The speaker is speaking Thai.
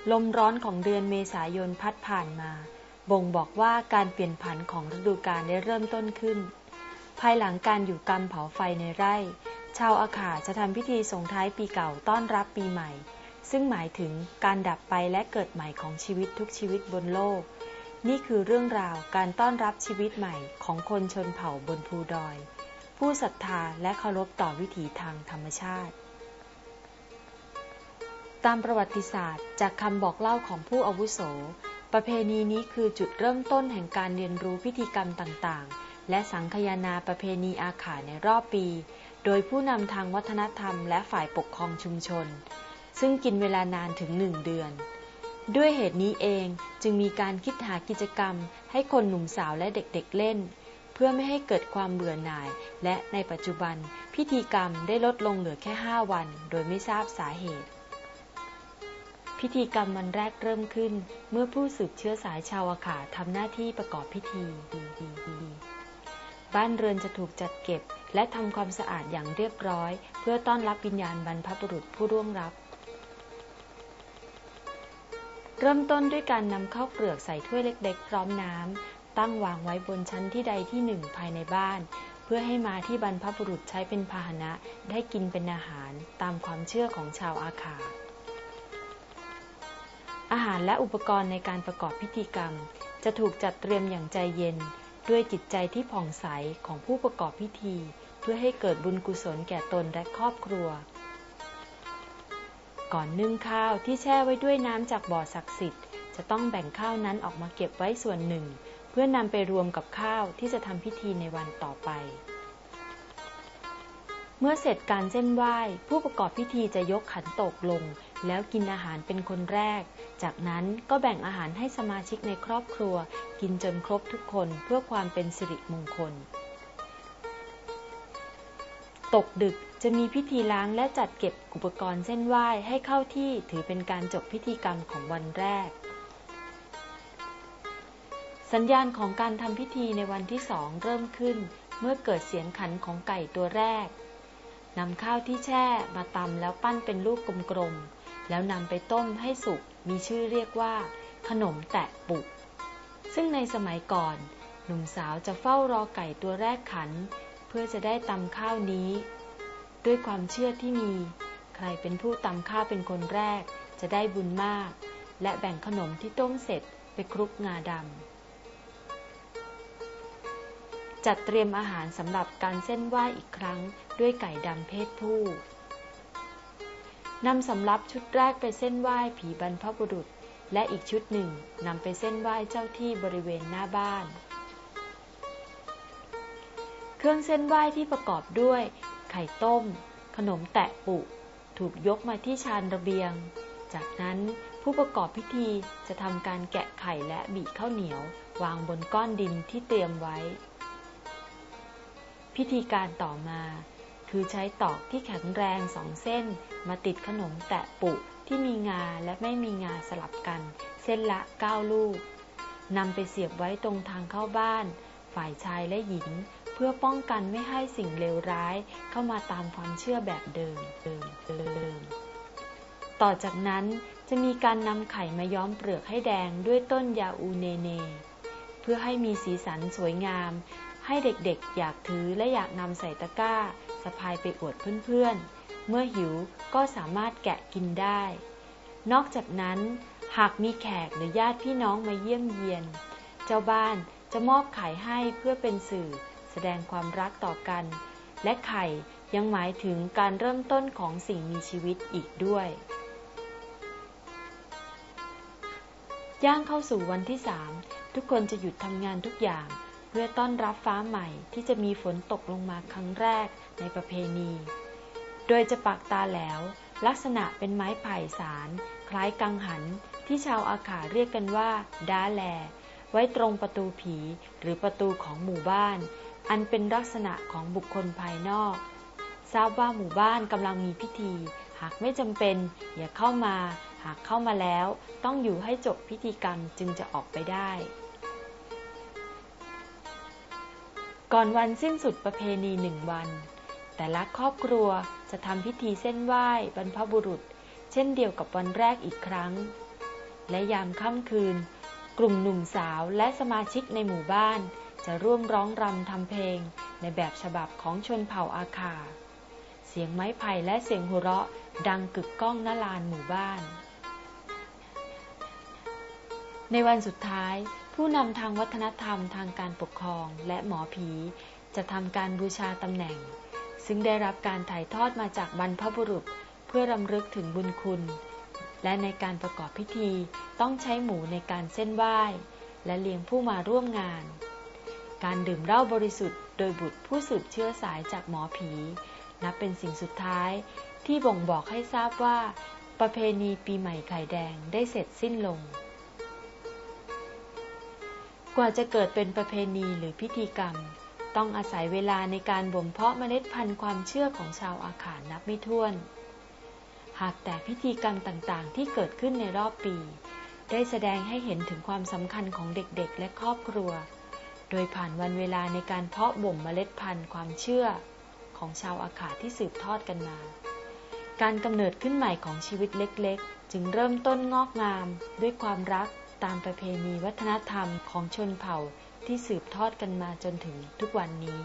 ลมร้อนของเดือนเมษายนพัดผ่านมาบ่งบอกว่าการเปลี่ยนผันของฤดูกาลได้เริ่มต้นขึ้นภายหลังการอยู่กรรมเผาไฟในไร่ชาวอาขาจะทำพิธีส่งท้ายปีเก่าต้อนรับปีใหม่ซึ่งหมายถึงการดับไปและเกิดใหม่ของชีวิตทุกชีวิตบนโลกนี่คือเรื่องราวการต้อนรับชีวิตใหม่ของคนชนเผ่าบนภูดอยผู้ศรัทธาและเคารพต่อวิถีทางธรรมชาติตามประวัติศาสตร์จากคำบอกเล่าของผู้อาวุโสประเพณีนี้คือจุดเริ่มต้นแห่งการเรียนรู้พิธีกรรมต่างๆและสังคายนาประเพณีอาขาในรอบปีโดยผู้นำทางวัฒนธรรมและฝ่ายปกครองชุมชนซึ่งกินเวลานานถึง1 เดือนด้วยเหตุนี้เองจึงมีการคิดหากิจกรรมให้คนหนุ่มสาวและเด็กๆเล่นเพื่อไม่ให้เกิดความเบื่อหน่ายและในปัจจุบันพิธีกรรมได้ลดลงเหลือแค่5 วันโดยไม่ทราบสาเหตุพิธีกรรมวันแรกเริ่มขึ้นเมื่อผู้สืบเชื้อสายชาวอาขาทำหน้าที่ประกอบพิธีบ้านเรือนจะถูกจัดเก็บและทำความสะอาดอย่างเรียบร้อยเพื่อต้อนรับวิญญาณบรรพบุรุษผู้ร่วงลับเริ่มต้นด้วยการนำข้าวเปลือกใส่ถ้วยเล็กๆพร้อมน้ำตั้งวางไว้บนชั้นที่ใดที่หนึ่งภายในบ้านเพื่อให้ม้าที่บรรพบุรุษใช้เป็นพาหนะได้กินเป็นอาหารตามความเชื่อของชาวอาขาอาหารและอุปกรณ์ในการประกอบพิธีกรรมจะถูกจัดเตรียมอย่างใจเย็นด้วยจิตใจที่ผ่องใสของผู้ประกอบพิธีเพื่อให้เกิดบุญกุศลแก่ตนและครอบครัวก่อนนึ่งข้าวที่แช่ไว้ด้วยน้ำจากบ่อศักดิ์สิทธิ์จะต้องแบ่งข้าวนั้นออกมาเก็บไว้ส่วนหนึ่งเพื่อนำไปรวมกับข้าวที่จะทำพิธีในวันต่อไปเมื่อเสร็จการเส้นไหว้ผู้ประกอบพิธีจะยกขันโตกลงแล้วกินอาหารเป็นคนแรกจากนั้นก็แบ่งอาหารให้สมาชิกในครอบครัวกินจนครบทุกคนเพื่อความเป็นสิริมงคลตกดึกจะมีพิธีล้างและจัดเก็บอุปกรณ์เส้นไหว้ให้เข้าที่ถือเป็นการจบพิธีกรรมของวันแรกสัญญาณของการทำพิธีในวันที่2เริ่มขึ้นเมื่อเกิดเสียงขันของไก่ตัวแรกนำข้าวที่แช่มาตำแล้วปั้นเป็นลูกกลมๆแล้วนำไปต้มให้สุกมีชื่อเรียกว่าขนมแตะปุกซึ่งในสมัยก่อนหนุ่มสาวจะเฝ้ารอไก่ตัวแรกขันเพื่อจะได้ตำข้าวนี้ด้วยความเชื่อที่มีใครเป็นผู้ตำข้าวเป็นคนแรกจะได้บุญมากและแบ่งขนมที่ต้มเสร็จไปคลุกงาดำจัดเตรียมอาหารสำหรับการเส้นไหว้อีกครั้งด้วยไก่ดำเพศผู้นำสำรับชุดแรกไปเส้นไหว้ผีบรรพบุรุษและอีกชุดหนึ่งนำไปเส้นไหว้เจ้าที่บริเวณหน้าบ้านเครื่องเส้นไหว้ที่ประกอบด้วยไข่ต้มขนมแตะปุถูกยกมาที่ชานระเบียงจากนั้นผู้ประกอบพิธีจะทำการแกะไข่และบีบข้าวเหนียววางบนก้อนดินที่เตรียมไว้พิธีการต่อมาคือใช้ตอกที่แข็งแรง2 เส้นมาติดขนมแตะปุที่มีงาและไม่มีงาสลับกันเส้นละ9 ลูกนำไปเสียบไว้ตรงทางเข้าบ้านฝ่ายชายและหญิงเพื่อป้องกันไม่ให้สิ่งเลวร้ายเข้ามาตามความเชื่อแบบเดิมต่อจากนั้นจะมีการนำไข่มาย้อมเปลือกให้แดงด้วยต้นยาอูเนเนเพื่อให้มีสีสันสวยงามให้เด็กๆอยากถือและอยากนำใส่ตะกร้าสะพายไปอวดเพื่อนๆเมื่อหิวก็สามารถแกะกินได้นอกจากนั้นหากมีแขกหรือญาติพี่น้องมาเยี่ยมเยียนเจ้าบ้านจะมอบไข่ให้เพื่อเป็นสื่อแสดงความรักต่อกันและไข่ยังหมายถึงการเริ่มต้นของสิ่งมีชีวิตอีกด้วยย่างเข้าสู่วันที่3ทุกคนจะหยุดทำงานทุกอย่างเพื่อต้อนรับฟ้าใหม่ที่จะมีฝนตกลงมาครั้งแรกในประเพณีโดยจะปักตาแหลวลักษณะเป็นไม้ไผ่สารคล้ายกังหันที่ชาวอาขาเรียกกันว่าดาแลไว้ตรงประตูผีหรือประตูของหมู่บ้านอันเป็นลักษณะของบุคคลภายนอกทราบว่าหมู่บ้านกำลังมีพิธีหากไม่จำเป็นอย่าเข้ามาหากเข้ามาแล้วต้องอยู่ให้จบพิธีกรรมจึงจะออกไปได้ก่อนวันสิ้นสุดประเพณี1 วันแต่ละครอบครัวจะทำพิธีเส้นไหว้บรรพบุรุษเช่นเดียวกับวันแรกอีกครั้ง และยามค่ำคืนกลุ่มหนุ่มสาวและสมาชิกในหมู่บ้านจะร่วมร้องรำทำเพลงในแบบฉบับของชนเผ่าอาคาเสียงไม้ไผ่และเสียงหัวเราะดังกึกก้องณลานหมู่บ้านในวันสุดท้ายผู้นำทางวัฒนธรรมทางการปกครองและหมอผีจะทำการบูชาตำแหน่งซึ่งได้รับการถ่ายทอดมาจากบรรพบุรุษเพื่อรำลึกถึงบุญคุณและในการประกอบพิธีต้องใช้หมูในการเส้นไหว้และเลี้ยงผู้มาร่วมงานการดื่มเหล้าบริสุทธิ์โดยบุตรผู้สืบเชื้อสายจากหมอผีนับเป็นสิ่งสุดท้ายที่บ่งบอกให้ทราบว่าประเพณีปีใหม่ไข่แดงได้เสร็จสิ้นลงกว่าจะเกิดเป็นประเพณีหรือพิธีกรรมต้องอาศัยเวลาในการบ่มเพาะเมล็ดพันธุ์ความเชื่อของชาวอาขานับไม่ถ้วนหากแต่พิธีกรรมต่างๆที่เกิดขึ้นในรอบปีได้แสดงให้เห็นถึงความสำคัญของเด็กๆและครอบครัวโดยผ่านวันเวลาในการเพาะบ่มเมล็ดพันธุ์ความเชื่อของชาวอาขาที่สืบทอดกันมาการกำเนิดขึ้นใหม่ของชีวิตเล็กๆจึงเริ่มต้นงอกงามด้วยความรักตามประเพณีวัฒนธรรมของชนเผ่าที่สืบทอดกันมาจนถึงทุกวันนี้